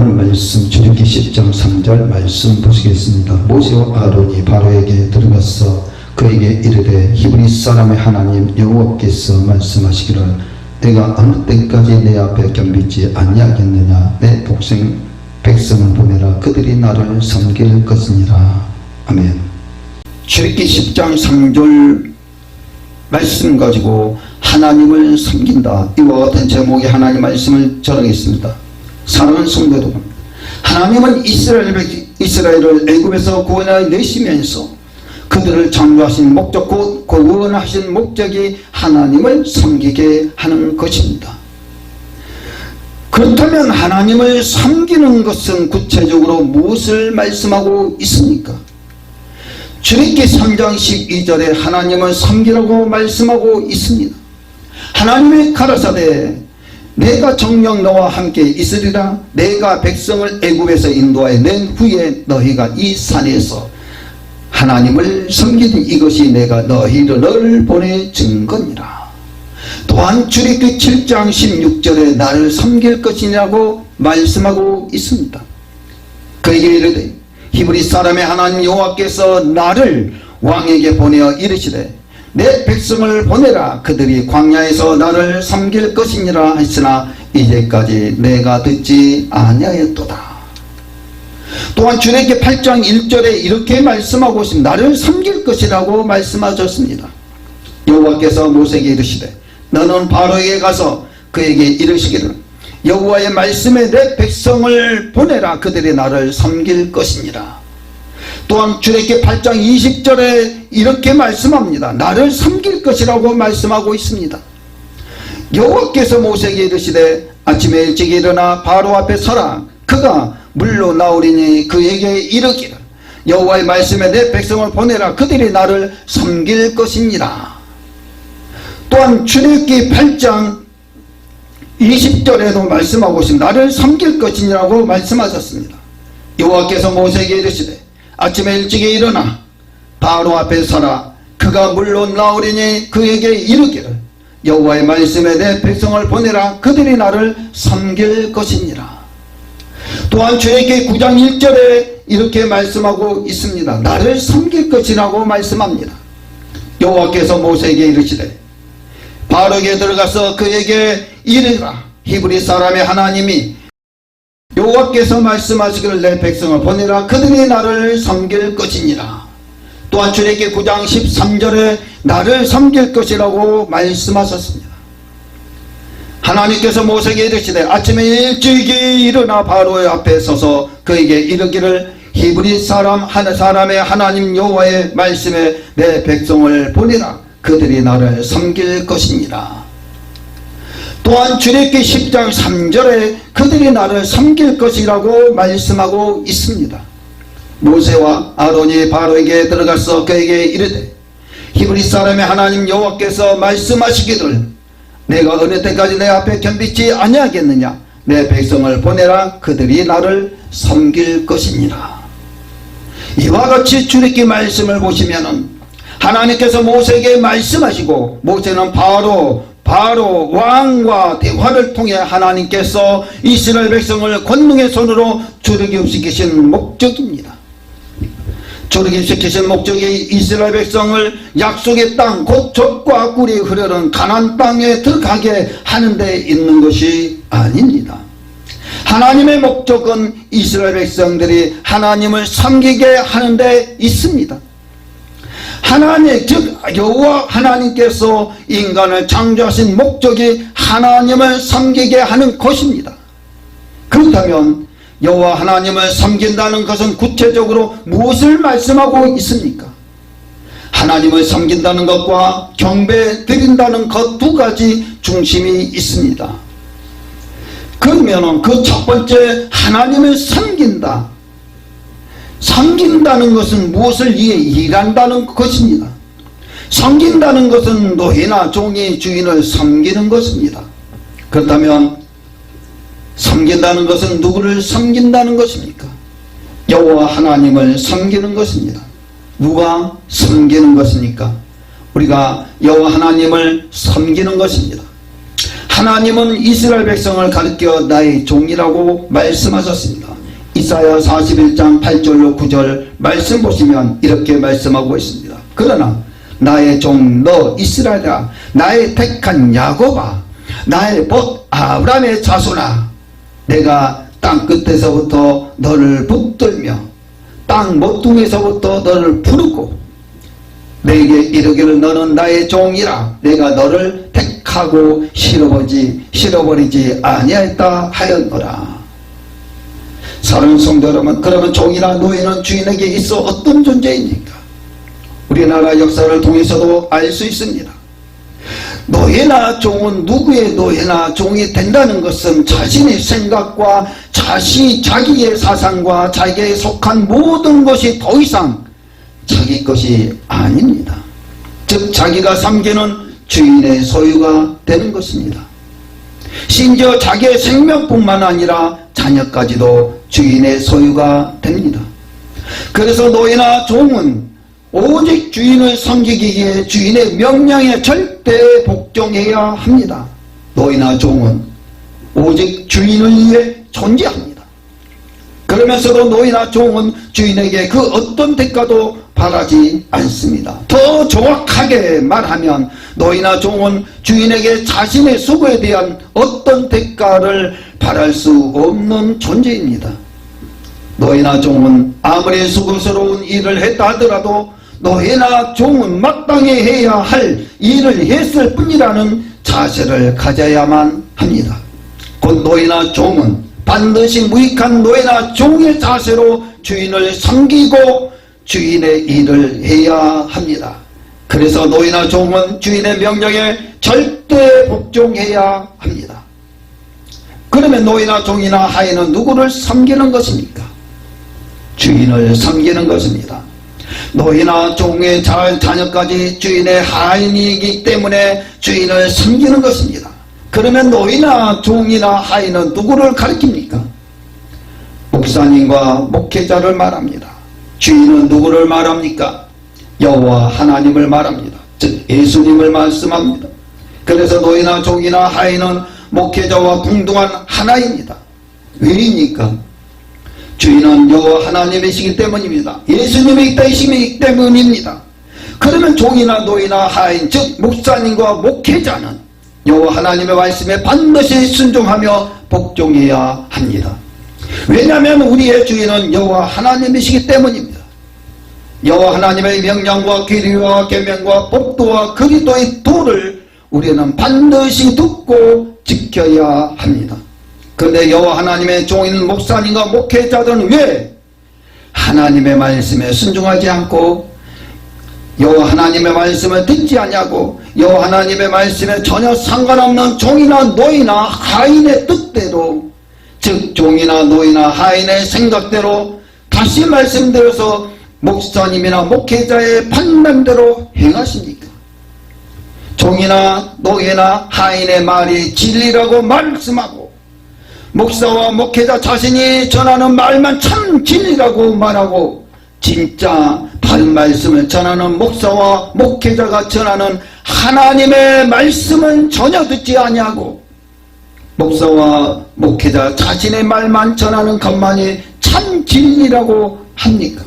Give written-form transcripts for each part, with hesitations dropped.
오늘 말씀 출애굽기 10장 3절 말씀 보시겠습니다. 모세와 아론이 바로에게 들어가서 그에게 이르되 히브리 사람의 하나님 여호와께서 말씀하시기를 내가 어느 때까지 내 앞에 겸비지 아니하겠느냐. 내 백성을 보내라. 그들이 나를 섬길 것이니라. 아멘. 출애굽기 10장 3절 말씀 가지고 하나님을 섬긴다. 이와 같은 제목의 하나님 말씀을 전하겠습니다. 사랑하는 성도 여러분, 하나님은 이스라엘을 애굽에서 구원하여 내시면서 그들을 창조하신 목적, 곧 구원하신 목적이 하나님을 섬기게 하는 것입니다. 그렇다면 하나님을 섬기는 것은 구체적으로 무엇을 말씀하고 있습니까? 출애굽기 3장 12절에 하나님은 섬기라고 말씀하고 있습니다. 하나님의 가라사대 내가 정녕 너와 함께 있으리라. 내가 백성을 애굽에서 인도하여 낸 후에 너희가 이 산에서 하나님을 섬기는 이것이 내가 너희를 보내 증거니라. 또한 출애굽기 7장 16절에 나를 섬길 것이라고 말씀하고 있습니다. 그에게 이르되 히브리 사람의 하나님 여호와께서 나를 왕에게 보내어 이르시되 내 백성을 보내라. 그들이 광야에서 나를 섬길 것이니라 했으나 이제까지 내가 듣지 아니하였도다. 또한 출애굽기 8장 1절에 이렇게 말씀하고 있습니다. 나를 섬길 것이라고 말씀하셨습니다. 여호와께서 모세에게 이르시되 너는 바로에게 가서 그에게 이르시기를 여호와의 말씀에 내 백성을 보내라. 그들이 나를 섬길 것이니라. 또한 출애굽기 8장 20절에 이렇게 말씀합니다. 나를 섬길 것이라고 말씀하고 있습니다. 여호와께서 모세에게 이르시되 아침에 일찍 일어나 바로 앞에 서라. 그가 물로 나오리니 그에게 이르기를 여호와의 말씀에 내 백성을 보내라. 그들이 나를 섬길 것이니라. 또한 출애굽기 8장 20절에도 말씀하고 있습니다. 나를 섬길 것이니라고 말씀하셨습니다. 여호와께서 모세에게 이르시되 아침에 일찍 일어나 바로 앞에 서라. 그가 물로 나오리니 그에게 이르기를 여호와의 말씀에 내 백성을 보내라. 그들이 나를 섬길 것이니라. 또한 출애굽기 9장 1절에 이렇게 말씀하고 있습니다. 나를 섬길 것이라고 말씀합니다. 여호와께서 모세에게 이르시되 바로에게 들어가서 그에게 이르라. 히브리 사람의 하나님이 여호와께서 말씀하시기를 내 백성을 보내라. 그들이 나를 섬길 것이니라. 또한 출애굽기 9장 13절에 나를 섬길 것이라고 말씀하셨습니다. 하나님께서 모세에게 이르시되 아침에 일찍이 일어나 바로의 앞에 서서 그에게 이르기를 히브리 사람의 하나님 여호와의 말씀에 내 백성을 보내라. 그들이 나를 섬길 것이니라. 또한 출애굽기 10장 3절에 그들이 나를 섬길 것이라고 말씀하고 있습니다. 모세와 아론이 바로에게 들어가서 그에게 이르되 히브리 사람의 하나님 여호와께서 말씀하시기를 내가 어느 때까지 내 앞에 겸비지 아니하겠느냐. 내 백성을 보내라. 그들이 나를 섬길 것이니라. 이와 같이 출애굽기 말씀을 보시면은 하나님께서 모세에게 말씀하시고 모세는 바로 왕과 대화를 통해 하나님께서 이스라엘 백성을 권능의 손으로 출애굽시키신 목적입니다. 출애굽시키신 목적이 이스라엘 백성을 약속의 땅 곧 젖과 꿀이 흐르는 가나안 땅에 들어가게 하는 데 있는 것이 아닙니다. 하나님의 목적은 이스라엘 백성들이 하나님을 섬기게 하는 데 있습니다. 하나님 즉 여호와 하나님께서 인간을 창조하신 목적이 하나님을 섬기게 하는 것입니다. 그렇다면 여호와 하나님을 섬긴다는 것은 구체적으로 무엇을 말씀하고 있습니까? 하나님을 섬긴다는 것과 경배 드린다는 것 두 가지 중심이 있습니다. 그러면 그 첫 번째 하나님을 섬긴다. 섬긴다는 것은 무엇을 위해 일한다는 것입니다. 섬긴다는 것은 노예나 종이 주인을 섬기는 것입니다. 그렇다면 섬긴다는 것은 누구를 섬긴다는 것입니까? 여호와 하나님을 섬기는 것입니다. 누가 섬기는 것입니까? 우리가 여호와 하나님을 섬기는 것입니다. 하나님은 이스라엘 백성을 가르쳐 나의 종이라고 말씀하셨습니다. 이사야 41장 8절로 9절 말씀 보시면 이렇게 말씀하고 있습니다. 그러나 나의 종 너 이스라엘아, 나의 택한 야곱아, 나의 봇 아브라함의 자손아, 내가 땅 끝에서부터 너를 붙들며 땅 모퉁이에서부터 너를 부르고 내게 이르기를 너는 나의 종이라, 내가 너를 택하고 실어버리지 아니하였다 하였노라. 사랑하는 성도 여러분, 그러면 종이나 노예는 주인에게 있어 어떤 존재입니까? 우리나라 역사를 통해서도 알 수 있습니다. 노예나 종은 누구의 노예나 종이 된다는 것은 자신의 생각과 자기의 사상과 자기에 속한 모든 것이 더 이상 자기 것이 아닙니다. 즉 자기가 섬기는 주인의 소유가 되는 것입니다. 심지어 자기의 생명뿐만 아니라 자녀까지도 주인의 소유가 됩니다. 그래서 노예나 종은 오직 주인을 섬기기 위해 주인의 명령에 절대 복종해야 합니다. 노예나 종은 오직 주인을 위해 존재합니다. 그러면서도 노예나 종은 주인에게 그 어떤 대가도 바라지 않습니다. 더 정확하게 말하면 노예나 종은 주인에게 자신의 수고에 대한 어떤 대가를 바랄 수 없는 존재입니다. 노예나 종은 아무리 수고스러운 일을 했다 하더라도 노예나 종은 마땅히 해야 할 일을 했을 뿐이라는 자세를 가져야만 합니다. 곧 노예나 종은 반드시 무익한 노예나 종의 자세로 주인을 섬기고 주인의 일을 해야 합니다. 그래서 노예나 종은 주인의 명령에 절대 복종해야 합니다. 그러면 노예나 종이나 하인은 누구를 섬기는 것입니까? 주인을 섬기는 것입니다. 노예나 종의 자녀까지 주인의 하인이기 때문에 주인을 섬기는 것입니다. 그러면 노예나 종이나 하인은 누구를 가리킵니까? 목사님과 목회자를 말합니다. 주인은 누구를 말합니까? 여호와 하나님을 말합니다. 즉 예수님을 말씀합니다. 그래서 노예나 종이나 하인은 목회자와 동등한 하나입니다. 왜입니까? 주인은 여호와 하나님이시기 때문입니다. 예수님이 있시기 때문입니다. 그러면 종이나 노예나 하인 즉 목사님과 목회자는 여호와 하나님의 말씀에 반드시 순종하며 복종해야 합니다. 왜냐하면 우리의 주인은 여호와 하나님이시기 때문입니다. 여호와 하나님의 명령과 규례와 계명과 법도와 그리스도의 도를 우리는 반드시 듣고 지켜야 합니다. 그런데 여호와 하나님의 종인 목사님과 목회자들은 왜 하나님의 말씀에 순종하지 않고 여호와 하나님의 말씀을 듣지 않냐고 여호와 하나님의 말씀에 전혀 상관없는 종이나 노예나 하인의 뜻대로 즉 종이나 노예나 하인의 생각대로 다시 말씀드려서 목사님이나 목회자의 판단대로 행하십니까? 종이나 노예나 하인의 말이 진리라고 말씀하고 목사와 목회자 자신이 전하는 말만 참 진리라고 말하고 진짜 바른 말씀을 전하는 목사와 목회자가 전하는 하나님의 말씀은 전혀 듣지 아니하고 목사와 목회자 자신의 말만 전하는 것만이 참 진리라고 합니까?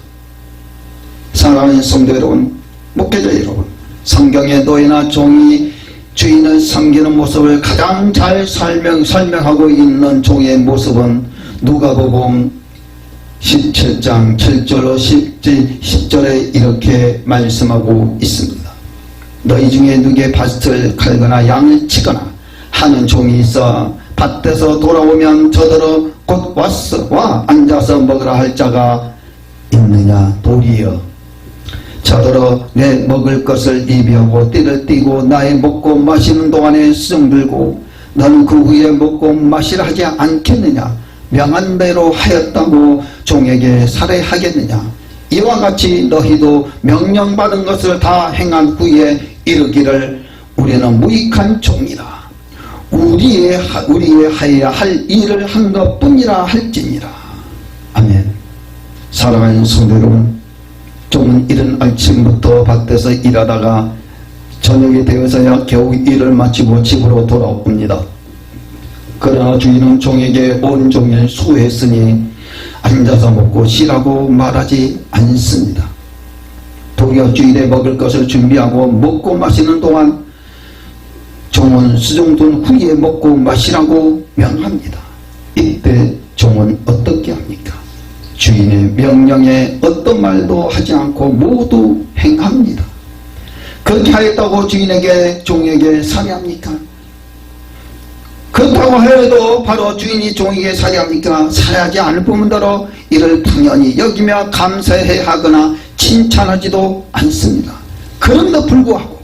사랑하는 성도 여러분, 목회자 여러분, 성경의 노예나 종이 주인을 섬기는 모습을 가장 잘 설명하고 있는 종의 모습은 누가복음 17장 7절로 10절에 이렇게 말씀하고 있습니다. 너희 중에 누구의 밭을 갈거나 양을 치거나 하는 종이 있어 밭에서 돌아오면 저더러 곧 와 앉아서 먹으라 할 자가 있느냐 도리여. 저더러 내 먹을 것을 예비하고 띠를 띠고 나의 먹고 마시는 동안에 수정들고 너는 그 후에 먹고 마시라 하지 않겠느냐. 명한 대로 하였다고 종에게 살해하겠느냐. 이와 같이 너희도 명령받은 것을 다 행한 후에 이르기를 우리는 무익한 종이라. 우리의 하여야 할 일을 한 것뿐이라 할지니라. 아멘. 사랑하는 성도 여러분, 종은 이른 아침부터 밭에서 일하다가 저녁이 되어서야 겨우 일을 마치고 집으로 돌아옵니다. 그러나 주인은 종에게 온종일 수고했으니 앉아서 먹고 쉬라고 말하지 않습니다. 도리어 주인의 먹을 것을 준비하고 먹고 마시는 동안 종은 수종된 후에 먹고 마시라고 명합니다. 이때 종은 어떻게 합니까? 주인의 명령에 어떤 말도 하지 않고 모두 행합니다. 그렇게 하였다고 주인에게 종에게 살해합니까? 그렇다고 해도 바로 주인이 종에게 살해합니까? 살해하지 않을 뿐더러 이를 당연히 여기며 감사해야 하거나 칭찬하지도 않습니다. 그런데도 불구하고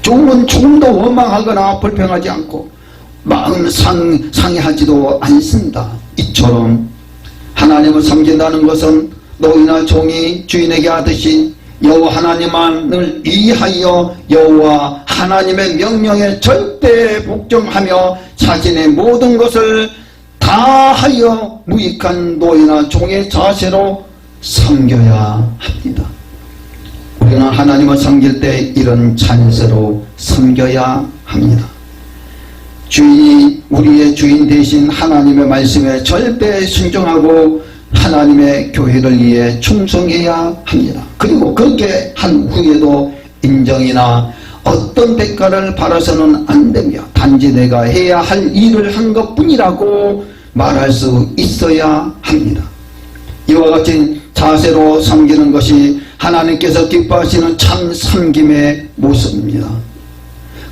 종은 조금도 원망하거나 불평하지 않고 마음 상해하지도 않습니다. 이처럼 하나님을 섬긴다는 것은 노이나 종이 주인에게 하듯이 여호와 하나님만을 위하여 여호와 하나님의 명령에 절대 복종하며 자신의 모든 것을 다하여 무익한 노이나 종의 자세로 섬겨야 합니다. 우리는 하나님을 섬길 때 이런 찬세로 섬겨야 합니다. 주인이 우리의 주인 대신 하나님의 말씀에 절대 순종하고 하나님의 교회를 위해 충성해야 합니다. 그리고 그렇게 한 후에도 인정이나 어떤 대가를 바라서는 안 되며 단지 내가 해야 할 일을 한 것뿐이라고 말할 수 있어야 합니다. 이와 같은 자세로 섬기는 것이 하나님께서 기뻐하시는 참 섬김의 모습입니다.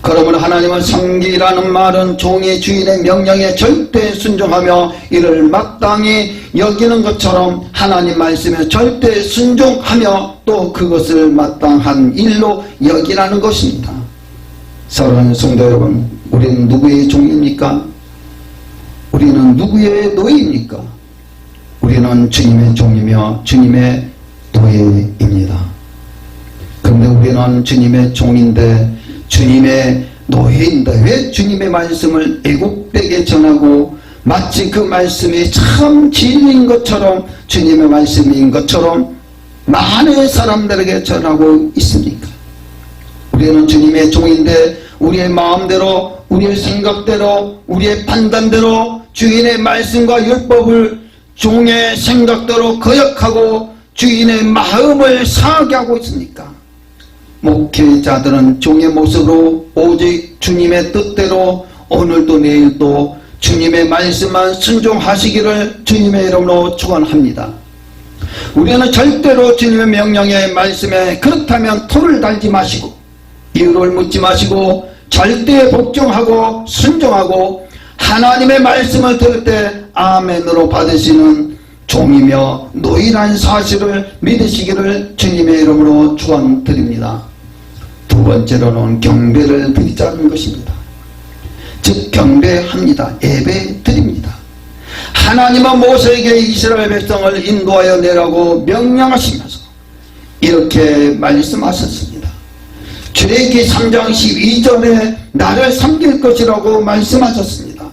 그러므로 하나님을 섬기라는 말은 종이 주인의 명령에 절대 순종하며 이를 마땅히 여기는 것처럼 하나님 말씀에 절대 순종하며 또 그것을 마땅한 일로 여기라는 것입니다. 사랑하는 성도 여러분, 우리는 누구의 종입니까? 우리는 누구의 노예입니까? 우리는 주님의 종이며 주님의 노예입니다. 그런데 우리는 주님의 종인데 주님의 노예인데 왜 주님의 말씀을 애국되게 전하고 마치 그 말씀이 참 진리인 것처럼 주님의 말씀인 것처럼 많은 사람들에게 전하고 있습니까? 우리는 주님의 종인데 우리의 마음대로 우리의 생각대로 우리의 판단대로 주인의 말씀과 율법을 종의 생각대로 거역하고 주인의 마음을 상하게 하고 있습니까? 목회자들은 종의 모습으로 오직 주님의 뜻대로 오늘도 내일도 주님의 말씀만 순종하시기를 주님의 이름으로 축원합니다. 우리는 절대로 주님의 명령의 말씀에 그렇다면 토를 달지 마시고 이유를 묻지 마시고 절대 복종하고 순종하고 하나님의 말씀을 들을 때 아멘으로 받으시는 종이며 노인한 사실을 믿으시기를 주님의 이름으로 축원드립니다. 두 번째로는 경배를 드리자는 것입니다. 즉 경배합니다. 예배 드립니다. 하나님은 모세에게 이스라엘 백성을 인도하여 내라고 명령하시면서 이렇게 말씀하셨습니다. 출애굽기 3장 12절에 나를 섬길 것이라고 말씀하셨습니다.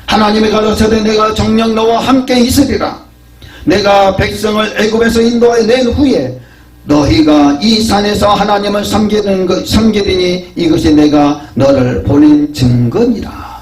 하나님이 가라사대 내가 정녕 너와 함께 있으리라. 내가 백성을 애굽에서 인도하여 낸 후에 너희가 이 산에서 하나님을 섬기리니 이것이 내가 너를 보낸 증거니라.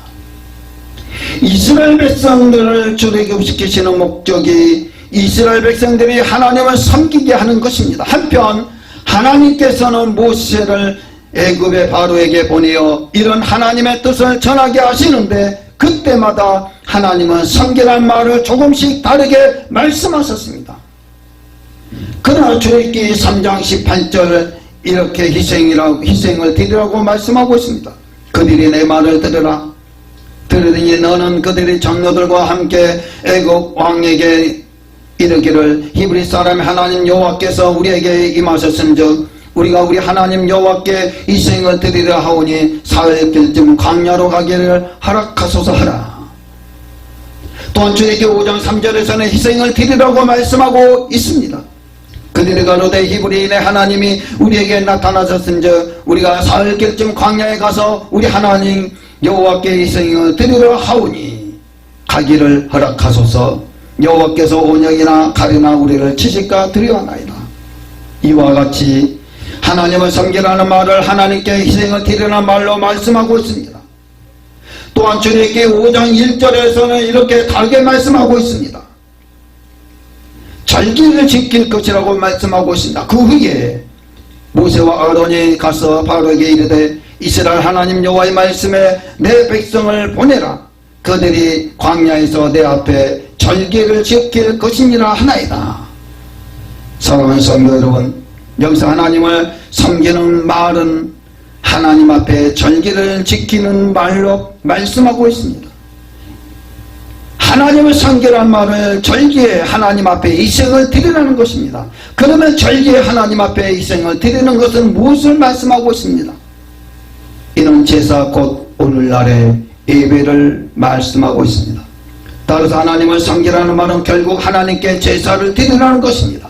이스라엘 백성들을 출애굽시키시는 목적이 이스라엘 백성들이 하나님을 섬기게 하는 것입니다. 한편 하나님께서는 모세를 애굽의 바로에게 보내어 이런 하나님의 뜻을 전하게 하시는데 그때마다 하나님은 섬기라는 말을 조금씩 다르게 말씀하셨습니다. 그러나 출애굽기 3장 18절 이렇게 희생을 드리라고 말씀하고 있습니다. 그들이 내 말을 들으라. 들으니 너는 그들의 장로들과 함께 애굽 왕에게 이르기를 히브리 사람 하나님 여호와께서 우리에게 임하셨은즉 우리가 우리 하나님 여호와께 희생을 드리려 하오니 사흘길쯤 광야로 가기를 허락하소서 하라. 또한 출애굽기 5장 3절에서는 희생을 드리라고 말씀하고 있습니다. 그들이 가로되 히브리인의 하나님이 우리에게 나타나셨은즉 우리가 사흘길쯤 광야에 가서 우리 하나님 여호와께 희생을 드리려 하오니 가기를 허락하소서. 여호와께서 온영이나 가리나 우리를 치실까 두려워하나이다. 이와 같이 하나님을 섬기라는 말을 하나님께 희생을 드리라는 말로 말씀하고 있습니다. 또한 출애굽기 5장 1절에서는 이렇게 다르게 말씀하고 있습니다. 절기를 지킬 것이라고 말씀하고 있습니다. 그 후에 모세와 아론이 가서 바로에게 이르되 이스라엘 하나님 여호와의 말씀에 내 백성을 보내라. 그들이 광야에서 내 앞에 절기를 지킬 것이니라 하나이다. 사랑하는 성도 여러분, 여기서 하나님을 섬기는 말은 하나님 앞에 절기를 지키는 말로 말씀하고 있습니다. 하나님을 섬기라는 말은 절기에 하나님 앞에 희생을 드리라는 것입니다. 그러면 절기에 하나님 앞에 희생을 드리는 것은 무엇을 말씀하고 있습니다? 이는 제사 곧 오늘날의 예배를 말씀하고 있습니다. 따라서 하나님을 섬기라는 말은 결국 하나님께 제사를 드리라는 것입니다.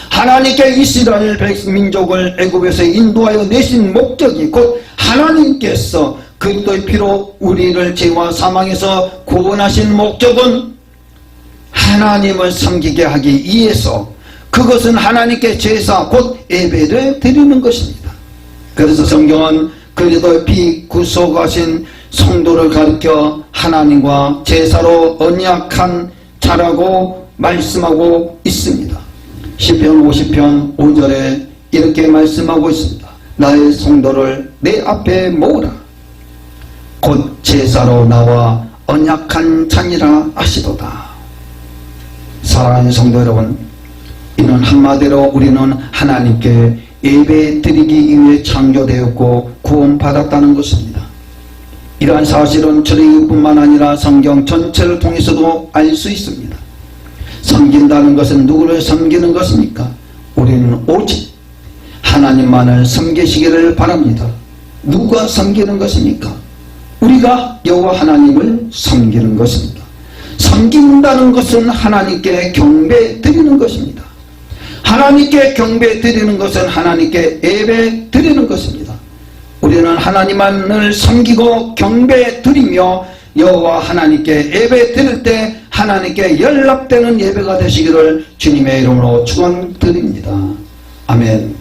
하나님께 이스라엘 민족을 애굽에서 인도하여 내신 목적이 곧 하나님께서 그리스도의 피로 우리를 죄와 사망에서 구원하신 목적은 하나님을 섬기게 하기 위해서 그것은 하나님께 제사 곧 예배를 드리는 것입니다. 그래서 성경은 그리스도의 피 구속하신 성도를 가리켜 하나님과 제사로 언약한 자라고 말씀하고 있습니다. 시편 50편 5절에 이렇게 말씀하고 있습니다. 나의 성도를 내 앞에 모으라. 곧 제사로 나와 언약한 자니라 하시도다. 사랑하는 성도 여러분, 이는 한마디로 우리는 하나님께 예배 드리기 위해 창조되었고 구원받았다는 것입니다. 이러한 사실은 출애굽뿐만 아니라 성경 전체를 통해서도 알 수 있습니다. 섬긴다는 것은 누구를 섬기는 것입니까? 우리는 오직 하나님만을 섬기시기를 바랍니다. 누가 섬기는 것입니까? 우리가 여호와 하나님을 섬기는 것입니다. 섬긴다는 것은 하나님께 경배 드리는 것입니다. 하나님께 경배 드리는 것은 하나님께 예배 드리는 것입니다. 우리는 하나님만을 섬기고 경배 드리며 여호와 하나님께 예배 드릴 때 하나님께 연락되는 예배가 되시기를 주님의 이름으로 축원드립니다. 아멘.